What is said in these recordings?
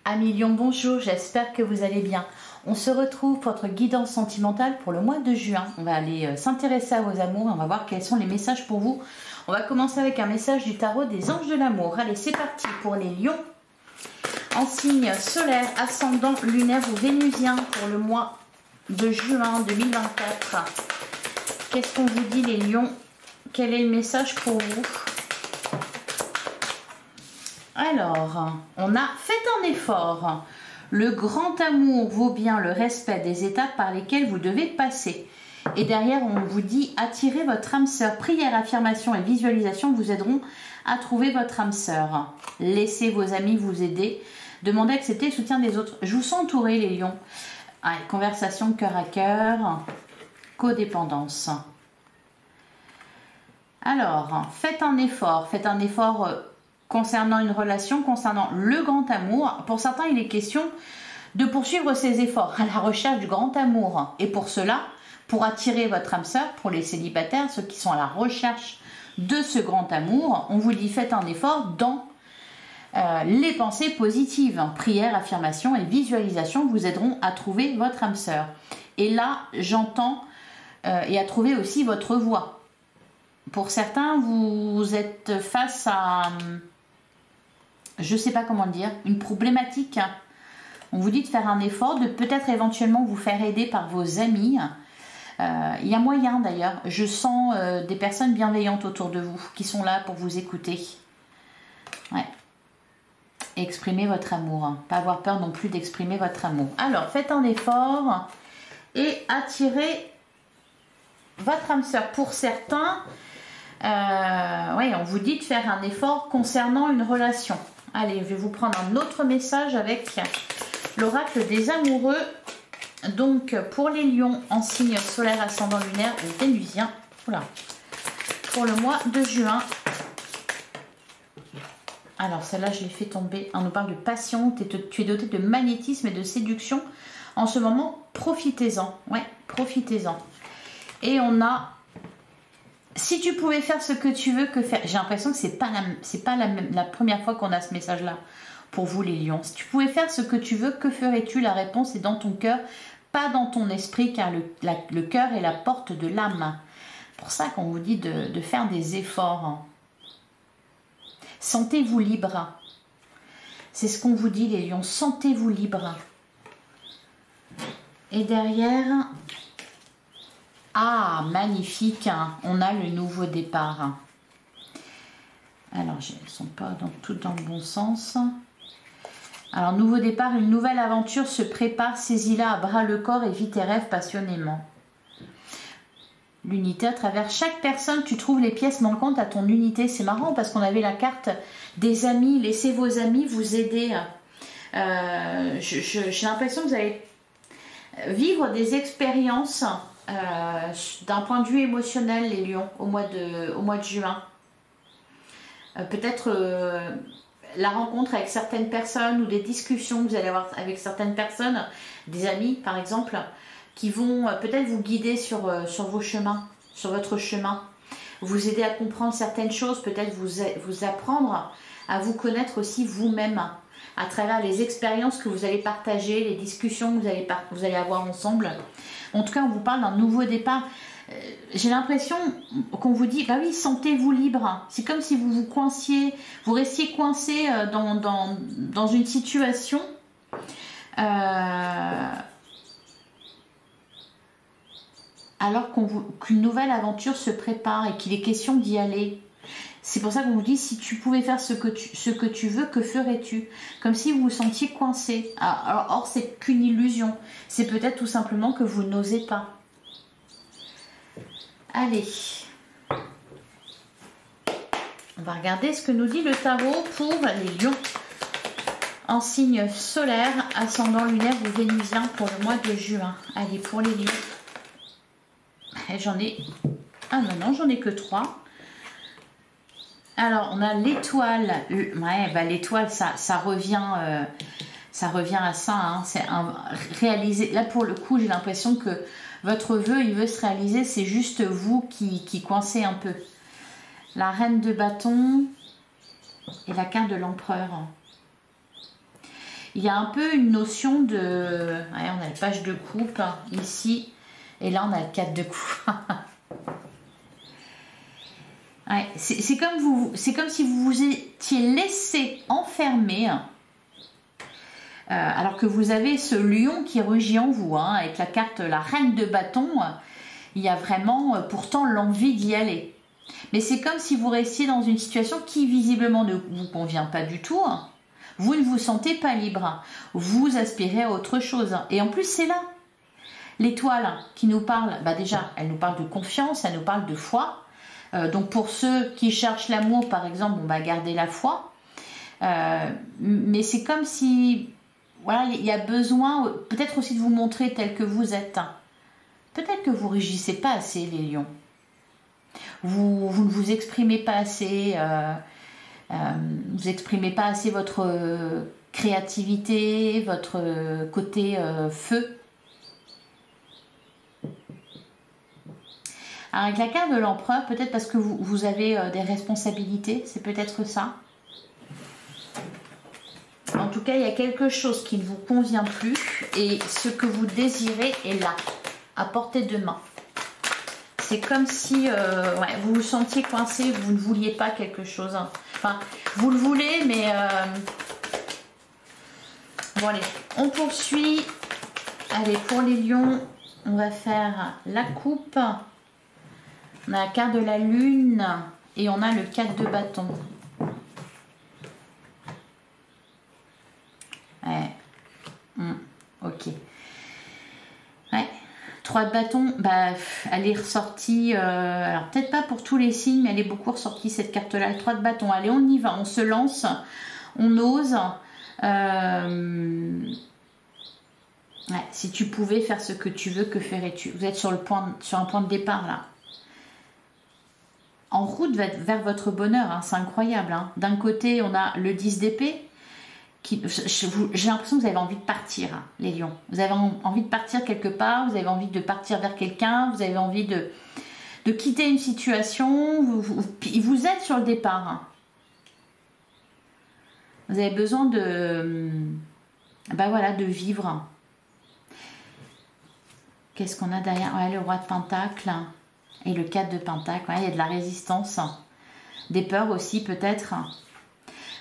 Amis Lion, bonjour, j'espère que vous allez bien. On se retrouve pour votre guidance sentimentale pour le mois de juin. On va aller s'intéresser à vos amours et on va voir quels sont les messages pour vous. On va commencer avec un message du tarot des anges de l'amour. Allez, c'est parti pour les lions. En signe solaire, ascendant, lunaire ou vénusien pour le mois de juin 2024. Qu'est-ce qu'on vous dit les lions? Quel est le message pour vous? Alors, on a fait un effort. Le grand amour vaut bien le respect des étapes par lesquelles vous devez passer. Et derrière, on vous dit attirez votre âme sœur. Prière, affirmation et visualisation vous aideront à trouver votre âme sœur. Laissez vos amis vous aider. Demandez à accepter le soutien des autres. Je vous sens entouré les lions. Allez, conversation cœur à cœur. Codépendance. Alors, faites un effort. Faites un effort concernant une relation, concernant le grand amour. Pour certains, il est question de poursuivre ces efforts à la recherche du grand amour. Et pour cela, pour attirer votre âme sœur, pour les célibataires, ceux qui sont à la recherche de ce grand amour, on vous dit faites un effort dans les pensées positives. Prière, affirmation et visualisation vous aideront à trouver votre âme sœur. Et là, j'entends et à trouver aussi votre voie. Pour certains, vous êtes face à, je ne sais pas comment dire, une problématique. On vous dit de faire un effort, de peut-être éventuellement vous faire aider par vos amis. Il y a moyen d'ailleurs. Je sens des personnes bienveillantes autour de vous qui sont là pour vous écouter. Ouais. Exprimer votre amour. Pas avoir peur non plus d'exprimer votre amour. Alors, faites un effort et attirez votre âme sœur. Pour certains, on vous dit de faire un effort concernant une relation. Allez, je vais vous prendre un autre message avec l'oracle des amoureux. Donc, pour les lions en signe solaire, ascendant, lunaire ou vénusien, voilà, pour le mois de juin. Alors, celle-là, je l'ai fait tomber. On nous parle de passion. Tu es doté de magnétisme et de séduction. En ce moment, profitez-en. Ouais, profitez-en. Et on a... Si tu pouvais faire ce que tu veux, que faire? J'ai l'impression que c'est pas la première fois qu'on a ce message-là pour vous les lions. Si tu pouvais faire ce que tu veux, que ferais-tu? La réponse est dans ton cœur, pas dans ton esprit, car le cœur est la porte de l'âme. C'est pour ça qu'on vous dit de faire des efforts. Sentez-vous libre. C'est ce qu'on vous dit les lions, sentez-vous libre. Et derrière... Ah, magnifique, hein. On a le nouveau départ. Alors, elles ne sont pas toutes dans le bon sens. Alors, nouveau départ, une nouvelle aventure se prépare. Saisis-la à bras le corps et vis tes rêves passionnément. L'unité à travers chaque personne, tu trouves les pièces manquantes à ton unité. C'est marrant parce qu'on avait la carte des amis. Laissez vos amis vous aider. J'ai l'impression que vous allez vivre des expériences... d'un point de vue émotionnel les lions au mois de juin. Peut-être la rencontre avec certaines personnes ou des discussions que vous allez avoir avec certaines personnes, des amis par exemple, qui vont peut-être vous guider sur vos chemins, sur votre chemin, vous aider à comprendre certaines choses, peut-être vous apprendre à vous connaître aussi vous-même à travers les expériences que vous allez partager, les discussions que vous allez avoir ensemble. En tout cas, on vous parle d'un nouveau départ. J'ai l'impression qu'on vous dit, bah oui, sentez-vous libre. C'est comme si vous vous coinciez, vous restiez coincé dans une situation. Alors qu'une nouvelle aventure se prépare et qu'il est question d'y aller. C'est pour ça qu'on vous dit, si tu pouvais faire ce que tu veux, que ferais-tu? Comme si vous vous sentiez coincé. Or, c'est qu'une illusion. C'est peut-être tout simplement que vous n'osez pas. Allez. On va regarder ce que nous dit le tarot pour les lions. En signe solaire, ascendant, lunaire ou vénusien pour le mois de juin. Allez, pour les lions. J'en ai... Ah non, j'en ai que 3. Alors, on a l'étoile. Ouais, bah, l'étoile, ça revient à ça. Hein. C'est réaliser. Là, pour le coup, j'ai l'impression que votre vœu, il veut se réaliser. C'est juste vous qui coincez un peu. La reine de bâton et la carte de l'empereur. Il y a un peu une notion de... Ouais, on a le page de coupe ici. Et là, on a le 4 de coupe. Ouais, c'est comme si vous vous étiez laissé enfermer. Alors que vous avez ce lion qui rugit en vous. Hein, avec la carte, la reine de bâton. Il y a vraiment pourtant l'envie d'y aller. Mais c'est comme si vous restiez dans une situation qui visiblement ne vous convient pas du tout. Vous ne vous sentez pas libre. Vous aspirez à autre chose. Et en plus, c'est là. L'étoile qui nous parle, bah déjà, elle nous parle de confiance, elle nous parle de foi. Donc pour ceux qui cherchent l'amour, par exemple, on va garder la foi. Mais c'est comme si, voilà, il y a besoin peut-être aussi de vous montrer tel que vous êtes. Peut-être que vous ne rugissez pas assez, les lions. Vous ne vous exprimez pas assez, vous n'exprimez pas assez votre créativité, votre côté feu. Alors avec la carte de l'empereur, peut-être parce que vous avez des responsabilités, c'est peut-être ça. En tout cas, il y a quelque chose qui ne vous convient plus et ce que vous désirez est là, à portée de main. C'est comme si ouais, vous vous sentiez coincé, vous ne vouliez pas quelque chose. Enfin, vous le voulez, mais... Bon allez, on poursuit. Allez, pour les lions, on va faire la coupe. On a la carte de la lune et on a le 4 de bâton. Ouais. Ok. Ouais. 3 de bâton, bah, elle est ressortie, alors peut-être pas pour tous les signes, mais elle est beaucoup ressortie cette carte-là. Le 3 de bâton, allez, on y va, on se lance, on ose. Ouais, si tu pouvais faire ce que tu veux, que ferais-tu? Vous êtes sur un point de départ là. En route vers votre bonheur, hein, c'est incroyable. Hein. D'un côté, on a le 10 d'épée. J'ai l'impression que vous avez envie de partir, hein, les lions. Vous avez envie de partir quelque part, vous avez envie de partir vers quelqu'un, vous avez envie de quitter une situation. Vous êtes sur le départ. Hein. Vous avez besoin de, ben voilà, de vivre. Qu'est-ce qu'on a derrière? Ouais, le roi de Pentacle et le 4 de Pentacle. Ouais, il y a de la résistance, des peurs aussi peut-être.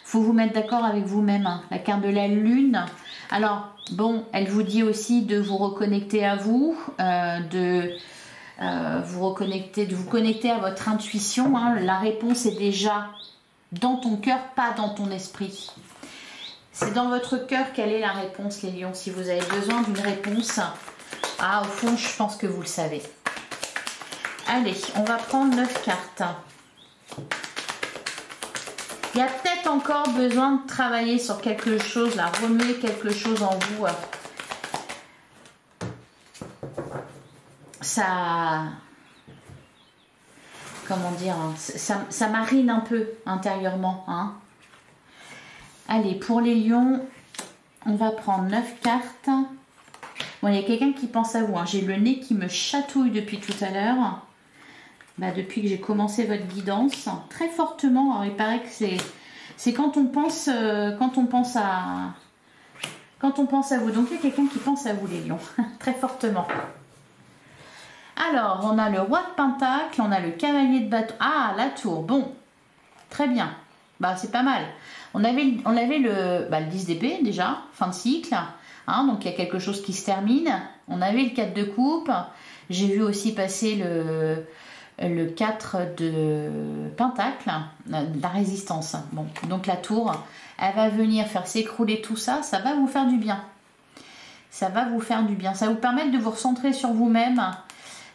Faut vous mettre d'accord avec vous-même. Hein. La carte de la lune. Alors, bon, elle vous dit aussi de vous reconnecter à vous, de vous connecter à votre intuition. Hein. La réponse est déjà dans ton cœur, pas dans ton esprit. C'est dans votre cœur quelle est la réponse, les lions. Si vous avez besoin d'une réponse, ah, au fond, je pense que vous le savez. Allez, on va prendre 9 cartes. Il y a peut-être encore besoin de travailler sur quelque chose, là, remuer quelque chose en vous. Ça... Comment dire, ça marine un peu intérieurement. Hein. Allez, pour les lions, on va prendre 9 cartes. Bon, il y a quelqu'un qui pense à vous. Hein. J'ai le nez qui me chatouille depuis tout à l'heure. Bah, depuis que j'ai commencé votre guidance, très fortement. Alors, il paraît que c'est quand on pense à vous. Donc il y a quelqu'un qui pense à vous, les lions, très fortement. Alors on a le roi de Pentacle, on a le cavalier de bâton. Ah, la tour. Bon, très bien. Bah c'est pas mal. On avait le 10 d'épée déjà, fin de cycle. Hein, donc il y a quelque chose qui se termine. On avait le 4 de coupe. J'ai vu aussi passer le 4 de Pentacle, la résistance. Bon, donc la tour, elle va venir faire s'écrouler tout ça, ça va vous faire du bien. Ça va vous faire du bien. Ça va vous permettre de vous recentrer sur vous-même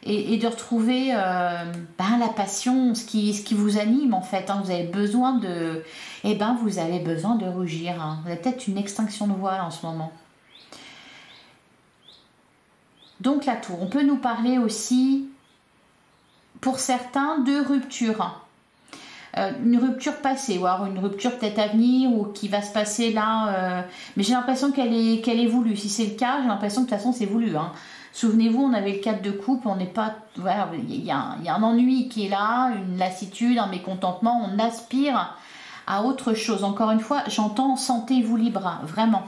et de retrouver la passion, ce qui vous anime en fait. Hein. Vous avez besoin de... vous avez besoin de rougir. Hein. Vous avez peut-être une extinction de voile en ce moment. Donc la tour, on peut nous parler aussi... Pour certains, de rupture. Une rupture passée, ou alors une rupture peut-être à venir, ou qui va se passer là. Mais j'ai l'impression qu'elle est voulue. Si c'est le cas, j'ai l'impression que de toute façon c'est voulu. Hein. Souvenez-vous, on avait le 4 de coupe, on n'est pas... Voilà, il y a un ennui qui est là, une lassitude, un mécontentement, on aspire à autre chose. Encore une fois, j'entends sentez-vous libre, vraiment.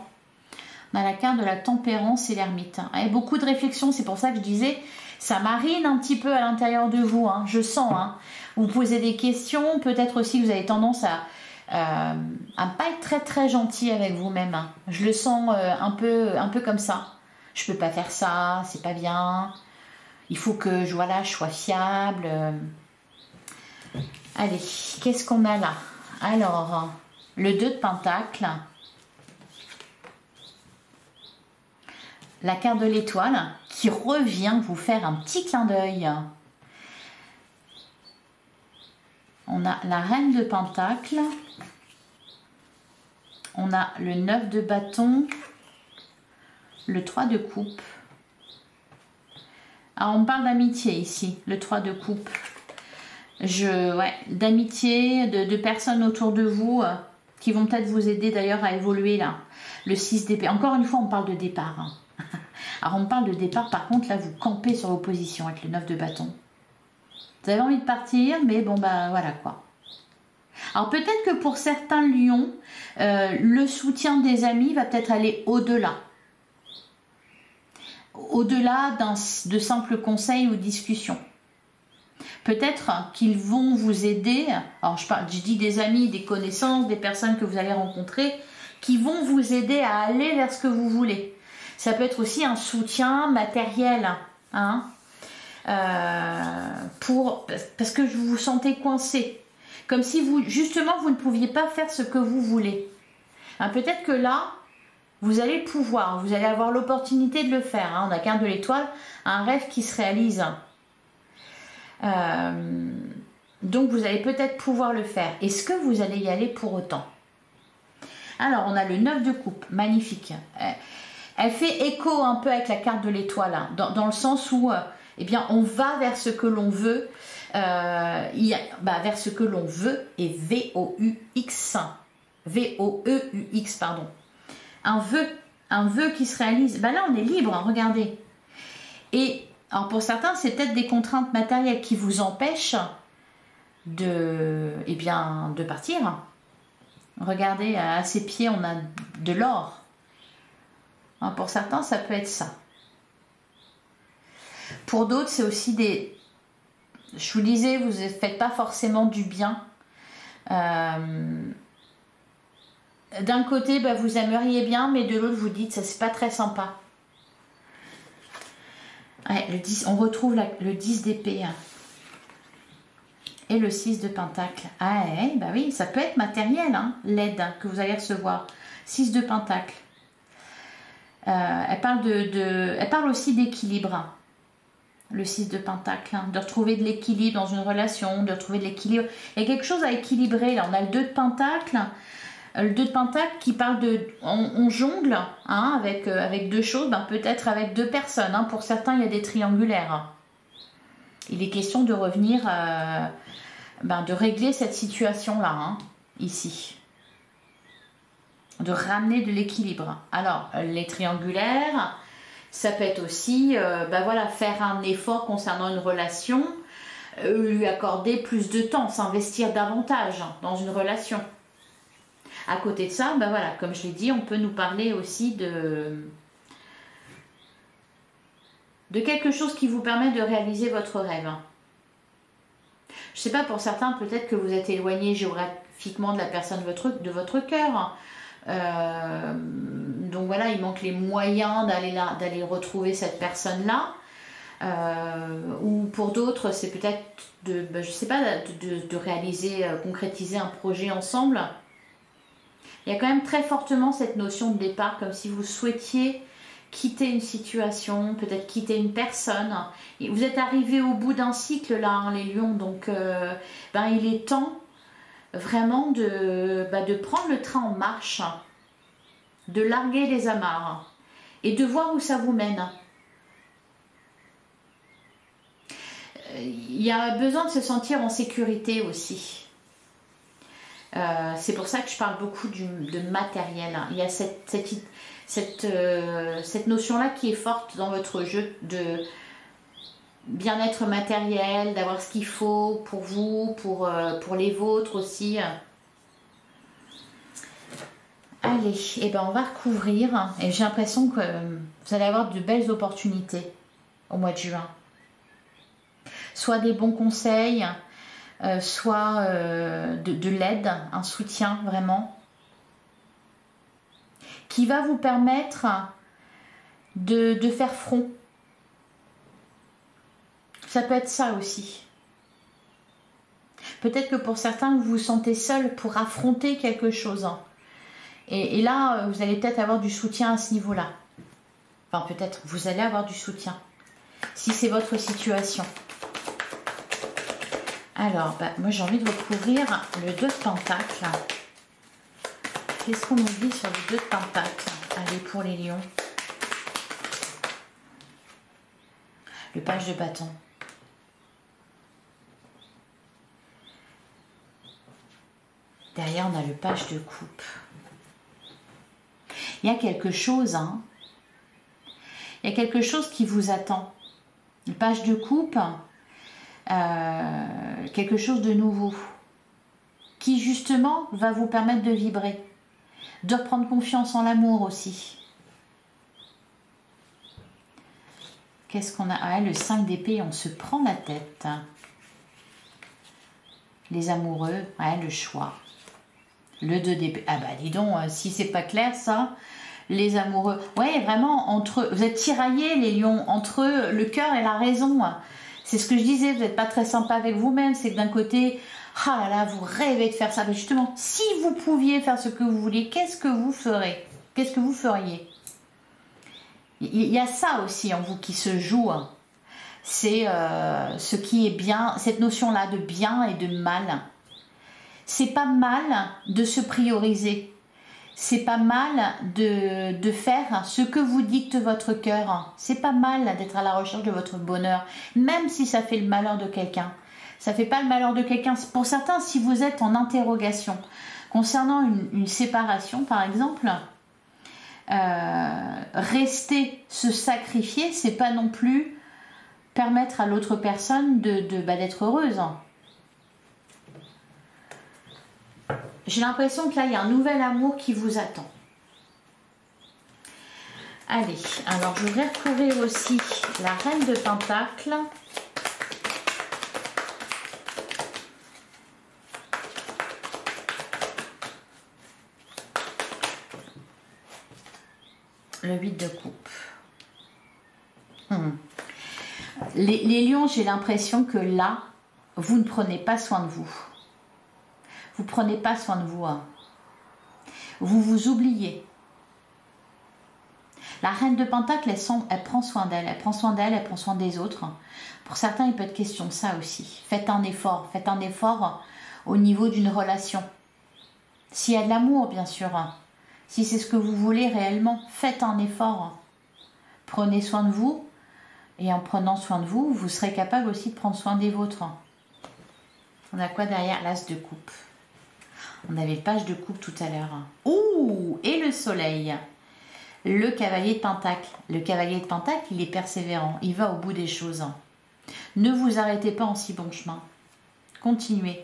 On a la carte de la tempérance et l'ermite. Et beaucoup de réflexions, c'est pour ça que je disais, ça marine un petit peu à l'intérieur de vous, hein, je sens. Hein. Vous posez des questions, peut-être aussi que vous avez tendance à ne pas être très très gentil avec vous-même. Hein. Je le sens un peu comme ça. Je peux pas faire ça, c'est pas bien. Il faut que je sois fiable. Allez, qu'est-ce qu'on a là? Alors, le 2 de Pentacle. La carte de l'étoile qui revient vous faire un petit clin d'œil. On a la reine de Pentacle. On a le 9 de bâton. Le 3 de coupe. Alors, on parle d'amitié ici, le 3 de coupe. D'amitié, de personnes autour de vous qui vont peut-être vous aider d'ailleurs à évoluer là. Le 6 d'épée. Encore une fois, on parle de départ. Hein. Alors, on parle de départ, par contre, là, vous campez sur vos positions avec le 9 de bâton. Vous avez envie de partir, mais bon, bah voilà quoi. Alors, peut-être que pour certains lions, le soutien des amis va peut-être aller au-delà. Au-delà de simples conseils ou discussions. Peut-être qu'ils vont vous aider, alors je dis des amis, des connaissances, des personnes que vous allez rencontrer, qui vont vous aider à aller vers ce que vous voulez. Ça peut être aussi un soutien matériel, hein, parce que vous vous sentez coincé. Comme si justement, vous ne pouviez pas faire ce que vous voulez. Hein, peut-être que là, vous allez pouvoir, vous allez avoir l'opportunité de le faire. Hein. On a qu'un de l'étoile, un rêve qui se réalise. Donc vous allez peut-être pouvoir le faire. Est-ce que vous allez y aller pour autant? Alors on a le 9 de coupe, magnifique. Elle fait écho un peu avec la carte de l'étoile, hein, dans le sens où eh bien, on va vers ce que l'on veut. Vers ce que l'on veut et V-O-U-X. V-O-E-U-X, pardon. Un vœu qui se réalise. Là, on est libre, hein, regardez. Et alors pour certains, c'est peut-être des contraintes matérielles qui vous empêchent de partir. Regardez, à ses pieds, on a de l'or. Alors pour certains, ça peut être ça. Pour d'autres, c'est aussi des... Je vous disais, vous ne faites pas forcément du bien. D'un côté, vous aimeriez bien, mais de l'autre, vous dites, ça c'est pas très sympa. Ouais, le 10, on retrouve le 10 d'épée et le 6 de pentacle. Ah ouais, oui, ça peut être matériel, hein, l'aide que vous allez recevoir. 6 de pentacle. Elle parle aussi d'équilibre. Le 6 de pentacle, hein, de retrouver de l'équilibre dans une relation, de retrouver de l'équilibre. Il y a quelque chose à équilibrer. Là, on a le 2 de pentacle. Le 2 de pentacle qui parle de... On jongle, hein, avec deux choses, peut-être avec deux personnes. Hein. Pour certains, il y a des triangulaires. Il est question de revenir, de régler cette situation-là, hein, ici. De ramener de l'équilibre. Alors, les triangulaires, ça peut être aussi, faire un effort concernant une relation, lui accorder plus de temps, s'investir davantage dans une relation. À côté de ça, comme je l'ai dit, on peut nous parler aussi de quelque chose qui vous permet de réaliser votre rêve. Je ne sais pas, pour certains, peut-être que vous êtes éloigné géographiquement de la personne de votre cœur. Donc voilà, il manque les moyens d'aller retrouver cette personne-là. Ou pour d'autres, c'est peut-être de réaliser, concrétiser un projet ensemble. Il y a quand même très fortement cette notion de départ, comme si vous souhaitiez quitter une situation, peut-être quitter une personne. Et vous êtes arrivé au bout d'un cycle là, hein, les lions, donc il est temps vraiment de prendre le train en marche, de larguer les amarres et de voir où ça vous mène. Il y a besoin de se sentir en sécurité aussi. C'est pour ça que je parle beaucoup de matériel. Il y a cette notion-là qui est forte dans votre jeu de bien-être matériel, d'avoir ce qu'il faut pour vous, pour les vôtres aussi. Allez, et ben on va recouvrir. Et j'ai l'impression que vous allez avoir de belles opportunités au mois de juin. Soit des bons conseils, soit de l'aide, un soutien vraiment, qui va vous permettre de faire front. Ça peut être ça aussi. Peut-être que pour certains, vous vous sentez seul pour affronter quelque chose. Et là, vous allez peut-être avoir du soutien à ce niveau-là. Enfin, peut-être, vous allez avoir du soutien. Si c'est votre situation. Alors, moi j'ai envie de recouvrir le 2 de Pentacle. Qu'est-ce qu'on nous dit sur le 2 de Pentacle? Allez, pour les lions. Le page de bâton. Derrière, on a le page de coupe. Il y a quelque chose, hein. Il y a quelque chose qui vous attend. Le page de coupe, quelque chose de nouveau, qui justement va vous permettre de vibrer, de reprendre confiance en l'amour aussi. Qu'est-ce qu'on a? Ah, le 5 d'épée, on se prend la tête. Les amoureux, ouais, le choix. Le 2 d'épée. Ah bah dis donc, si c'est pas clair ça, les amoureux. Ouais, vraiment, entre eux, vous êtes tiraillés les lions, entre eux, le cœur et la raison. C'est ce que je disais, vous n'êtes pas très sympa avec vous-même, c'est que d'un côté, ah là là, vous rêvez de faire ça. Mais justement, si vous pouviez faire ce que vous voulez, qu'est-ce que vous ferez? Qu'est-ce que vous feriez? Il y a ça aussi en vous qui se joue. C'est ce qui est bien, cette notion-là de bien et de mal. C'est pas mal de se prioriser. C'est pas mal de faire ce que vous dicte votre cœur. C'est pas mal d'être à la recherche de votre bonheur, même si ça fait le malheur de quelqu'un. Ça fait pas le malheur de quelqu'un. Pour certains, si vous êtes en interrogation concernant une séparation, par exemple, rester, se sacrifier, c'est pas non plus permettre à l'autre personne d'être heureuse. J'ai l'impression que là, il y a un nouvel amour qui vous attend. Allez, alors je voudrais recouvrir aussi la reine de Pentacle. Le 8 de coupe. Les lions, j'ai l'impression que là, vous ne prenez pas soin de vous. Vous ne prenez pas soin de vous. Hein. Vous vous oubliez. La reine de Pentacle, elle prend soin d'elle. Elle prend soin d'elle, elle prend soin des autres. Pour certains, il peut être question de ça aussi. Faites un effort. Faites un effort au niveau d'une relation. S'il y a de l'amour, bien sûr. Si c'est ce que vous voulez réellement, faites un effort. Prenez soin de vous. Et en prenant soin de vous, vous serez capable aussi de prendre soin des vôtres. On a quoi derrière? L'as de coupe. On avait le page de coupe tout à l'heure. Ouh! Et le soleil. Le cavalier de Pentacle. Le cavalier de Pentacle, il est persévérant. Il va au bout des choses. Ne vous arrêtez pas en si bon chemin. Continuez.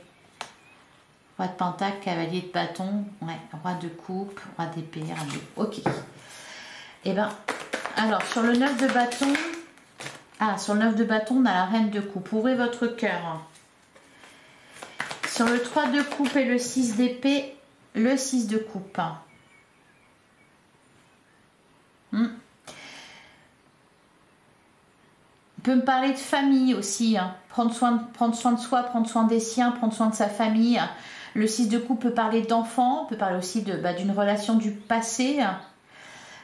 Roi de Pentacle, cavalier de bâton. Ouais, roi de coupe, roi d'épée. Ok. Et ben, alors, sur le 9 de bâton... Ah, sur le 9 de bâton, on a la reine de coupe. Ouvrez votre cœur. Sur le 3 de coupe et le 6 d'épée, le 6 de coupe. On peut me parler de famille aussi. Hein. Prendre soin de soi, prendre soin des siens, prendre soin de sa famille. Le 6 de coupe peut parler d'enfants, peut parler aussi d'une relation du passé,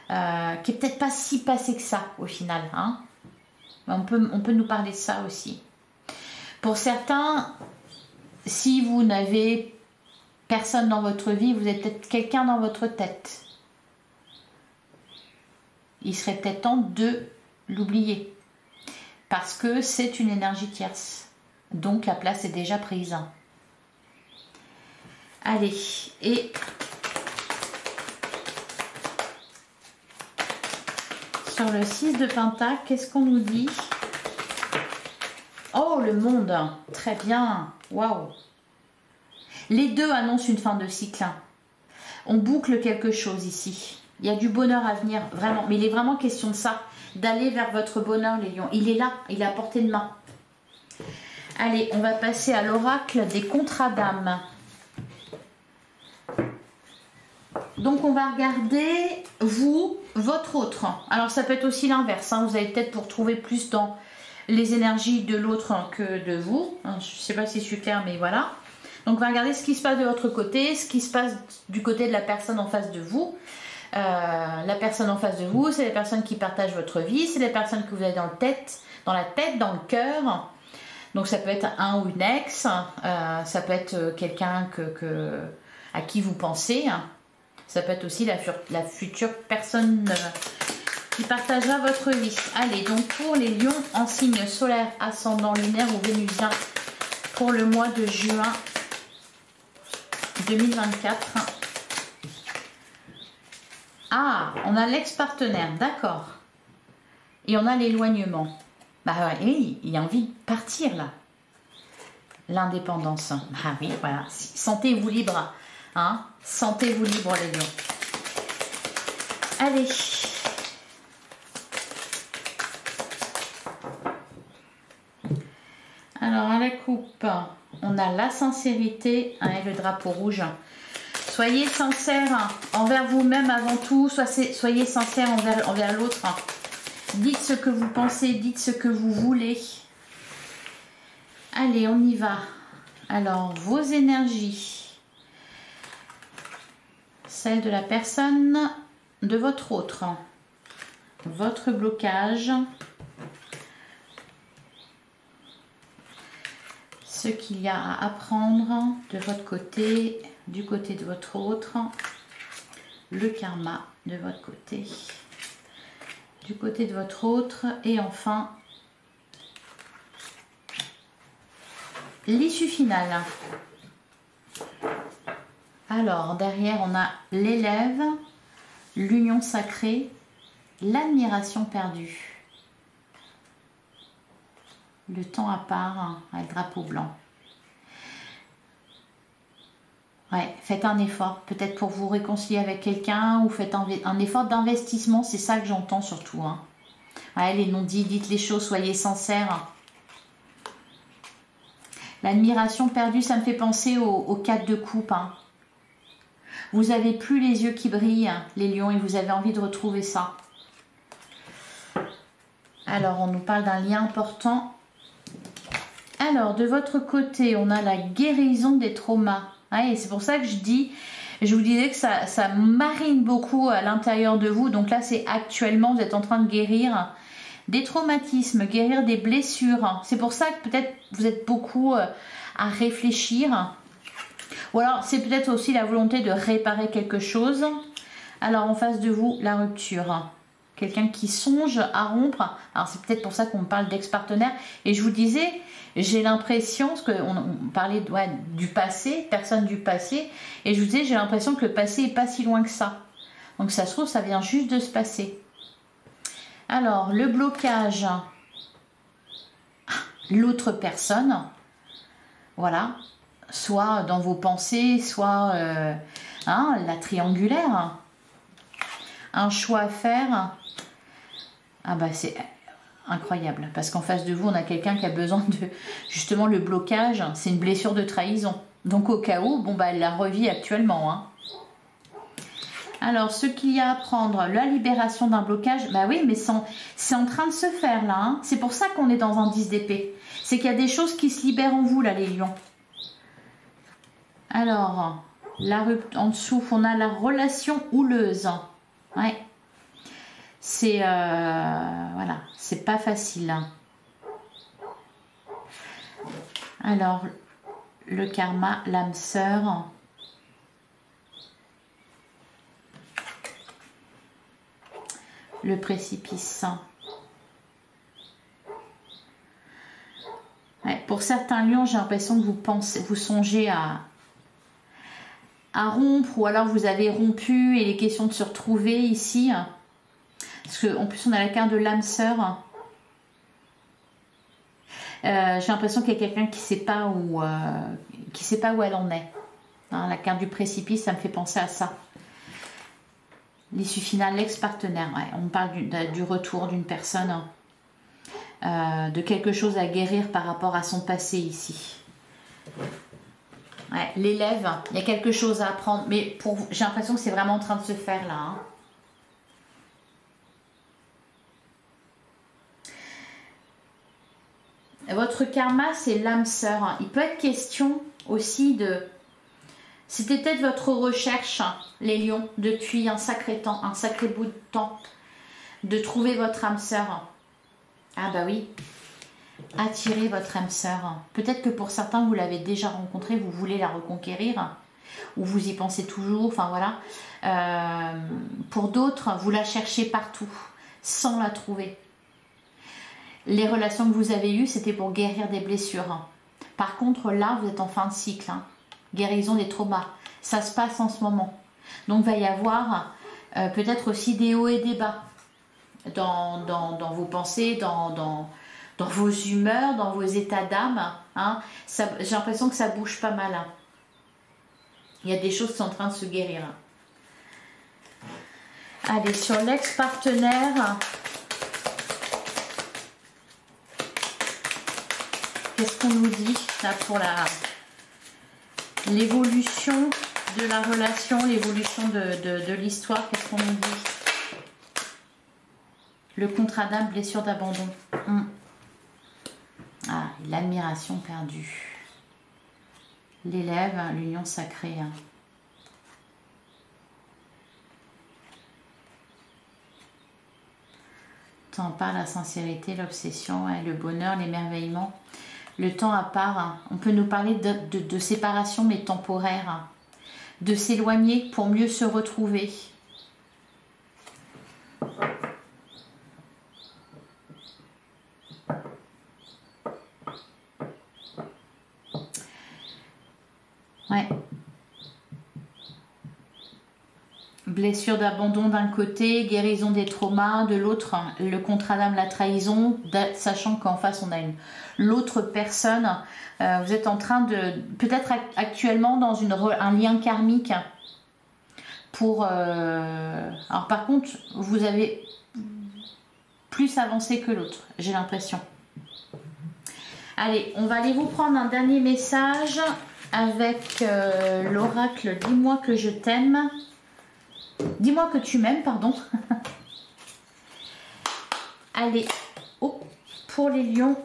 qui est peut-être pas si passée que ça au final. Hein. On peut nous parler de ça aussi. Pour certains, si vous n'avez personne dans votre vie, vous êtes peut-être quelqu'un dans votre tête. Il serait peut-être temps de l'oublier. Parce que c'est une énergie tierce. Donc la place est déjà prise. Allez, et sur le 6 de Pentacle, qu'est-ce qu'on nous dit? Oh, le monde. Très bien. Waouh. Les deux annoncent une fin de cycle. On boucle quelque chose ici. Il y a du bonheur à venir, vraiment. Mais il est vraiment question de ça, d'aller vers votre bonheur, les lions. Il est là, il est à portée de main. Allez, on va passer à l'oracle des contrats d'âme. Donc, on va regarder, vous, votre autre. Alors, ça peut être aussi l'inverse. Hein. Vous allez peut-être pour trouver plus dans les énergies de l'autre que de vous. Je ne sais pas si je suis claire, mais voilà. Donc, on va regarder ce qui se passe de votre côté, ce qui se passe du côté de la personne en face de vous. La personne en face de vous, c'est les personnes qui partagent votre vie, c'est les personnes que vous avez dans la tête, dans le cœur. Donc ça peut être un ou une ex, ça peut être quelqu'un à qui vous pensez. Ça peut être aussi la future personne qui partagera votre vie. Allez, donc pour les lions en signe solaire, ascendant, lunaire ou vénusien pour le mois de juin 2024. Ah, on a l'ex-partenaire, d'accord. Et on a l'éloignement. Bah oui, il a envie de partir là. L'indépendance. Ah oui, voilà. Sentez-vous libre. Hein? Sentez-vous libre les lions. Allez. Alors à la coupe, on a la sincérité et le drapeau rouge. Soyez sincère envers vous-même avant tout, soyez sincère envers l'autre. Dites ce que vous pensez, dites ce que vous voulez. Allez, on y va. Alors, vos énergies, celle de la personne de votre autre, votre blocage, ce qu'il y a à apprendre de votre côté, du côté de votre autre, le karma de votre côté, du côté de votre autre, et enfin l'issue finale. Alors derrière on a l'élève, l'union sacrée, l'admiration perdue, le temps à part, avec le drapeau blanc. Ouais, faites un effort, peut-être pour vous réconcilier avec quelqu'un, ou faites un effort d'investissement, c'est ça que j'entends surtout. Hein. Ouais, les non-dits, dites les choses, soyez sincères. L'admiration perdue, ça me fait penser au 4 de coupe. Hein. Vous n'avez plus les yeux qui brillent, les lions, et vous avez envie de retrouver ça. Alors, on nous parle d'un lien important. Alors, de votre côté, on a la guérison des traumas. Et c'est pour ça que je vous disais que ça marine beaucoup à l'intérieur de vous. Donc là, c'est actuellement, vous êtes en train de guérir des traumatismes, guérir des blessures. C'est pour ça que peut-être vous êtes beaucoup à réfléchir. Ou alors, c'est peut-être aussi la volonté de réparer quelque chose. Alors, en face de vous, la rupture. Quelqu'un qui songe à rompre. Alors, c'est peut-être pour ça qu'on parle d'ex-partenaire. Et je vous disais... J'ai l'impression, parce qu'on parlait du passé, personne du passé, et je vous disais, j'ai l'impression que le passé n'est pas si loin que ça. Donc ça se trouve, ça vient juste de se passer. Alors, le blocage, l'autre personne, voilà, soit dans vos pensées, soit la triangulaire, un choix à faire, ah bah c'est... incroyable, parce qu'en face de vous, on a quelqu'un qui a besoin de... Justement, le blocage, c'est une blessure de trahison. Donc, au cas où, bon, bah, elle la revit actuellement. Hein. Alors, ce qu'il y a à apprendre, la libération d'un blocage, bah oui, mais c'est en train de se faire, là. Hein. C'est pour ça qu'on est dans un 10 d'épée. C'est qu'il y a des choses qui se libèrent en vous, là, les lions. Alors, en dessous, on a la relation houleuse. Ouais. C'est voilà, c'est pas facile. Hein. Alors, le karma, l'âme sœur. Le précipice. Ouais, pour certains lions, j'ai l'impression que vous songez à rompre, ou alors vous avez rompu et il est question de se retrouver ici. Parce qu'en plus, on a la carte de l'âme sœur. J'ai l'impression qu'il y a quelqu'un qui ne sait pas où elle en est. Hein, la carte du précipice, ça me fait penser à ça. L'issue finale, l'ex-partenaire. Ouais, on parle du retour d'une personne, de quelque chose à guérir par rapport à son passé ici. Ouais, l'élève, il y a quelque chose à apprendre. Mais j'ai l'impression que c'est vraiment en train de se faire là. Hein. Votre karma, c'est l'âme sœur. Il peut être question aussi de... C'était peut-être votre recherche, les lions, depuis un sacré temps, un sacré bout de temps, de trouver votre âme sœur. Ah bah oui, attirer votre âme sœur. Peut-être que pour certains, vous l'avez déjà rencontrée, vous voulez la reconquérir, ou vous y pensez toujours, enfin voilà. Pour d'autres, vous la cherchez partout, sans la trouver. Les relations que vous avez eues, c'était pour guérir des blessures. Par contre, là, vous êtes en fin de cycle. Hein. Guérison des traumas. Ça se passe en ce moment. Donc, il va y avoir peut-être aussi des hauts et des bas dans vos pensées, dans vos humeurs, dans vos états d'âme. Hein. J'ai l'impression que ça bouge pas mal. Hein. Il y a des choses qui sont en train de se guérir. Allez, sur l'ex-partenaire... Qu'est-ce qu'on nous dit là pour l'évolution de la relation, l'évolution de l'histoire? Qu'est-ce qu'on nous dit? Le contrat d'âme, blessure d'abandon. Ah, l'admiration perdue. L'élève, l'union sacrée. Temps à part, la sincérité, l'obsession, le bonheur, l'émerveillement. Le temps à part, on peut nous parler de séparation mais temporaire, de s'éloigner pour mieux se retrouver. Ouais. Blessure d'abandon d'un côté, guérison des traumas de l'autre, le contrat d'âme, la trahison, sachant qu'en face on a l'autre personne. Vous êtes en train de, peut-être actuellement dans un lien karmique pour... alors par contre, vous avez plus avancé que l'autre, j'ai l'impression. Allez, on va aller vous prendre un dernier message avec l'oracle « Dis-moi que je t'aime ». Dis-moi que tu m'aimes, pardon. Allez, pour les lions.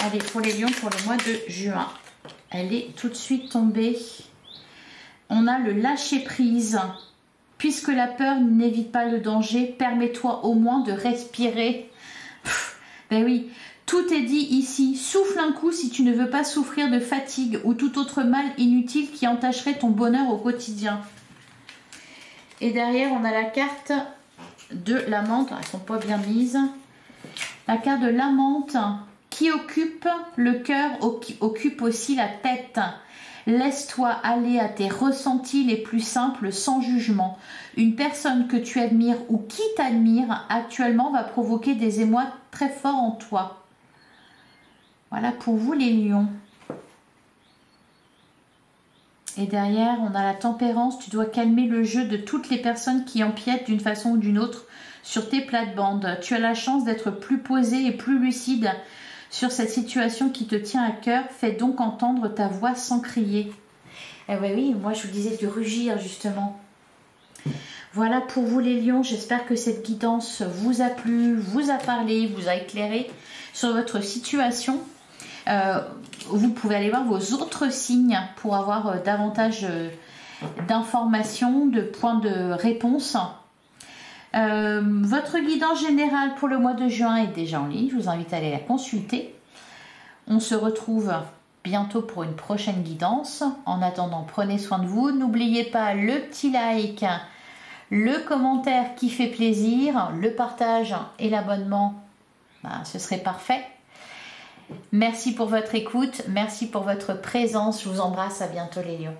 Allez, pour les lions, pour le mois de juin. Elle est tout de suite tombée. On a le lâcher prise. Puisque la peur n'évite pas le danger, permets-toi au moins de respirer. Ben oui. Tout est dit ici, souffle un coup si tu ne veux pas souffrir de fatigue ou tout autre mal inutile qui entacherait ton bonheur au quotidien. Et derrière, on a la carte de l'amante, elles ne sont pas bien mises. La carte de l'amante qui occupe le cœur, occupe aussi la tête. Laisse-toi aller à tes ressentis les plus simples sans jugement. Une personne que tu admires ou qui t'admire actuellement va provoquer des émois très forts en toi. Voilà pour vous les lions. Et derrière, on a la tempérance. Tu dois calmer le jeu de toutes les personnes qui empiètent d'une façon ou d'une autre sur tes plates-bandes. Tu as la chance d'être plus posé et plus lucide sur cette situation qui te tient à cœur. Fais donc entendre ta voix sans crier. Eh oui, moi je vous disais de rugir justement. Voilà pour vous les lions. J'espère que cette guidance vous a plu, vous a parlé, vous a éclairé sur votre situation. Vous pouvez aller voir vos autres signes pour avoir davantage d'informations, de points de réponse. Votre guidance générale pour le mois de juin est déjà en ligne. Je vous invite à aller la consulter. On se retrouve bientôt pour une prochaine guidance. En attendant, prenez soin de vous. N'oubliez pas le petit like, le commentaire qui fait plaisir, le partage et l'abonnement. Ce serait parfait. Merci pour votre écoute, merci pour votre présence. Je vous embrasse, à bientôt les lions.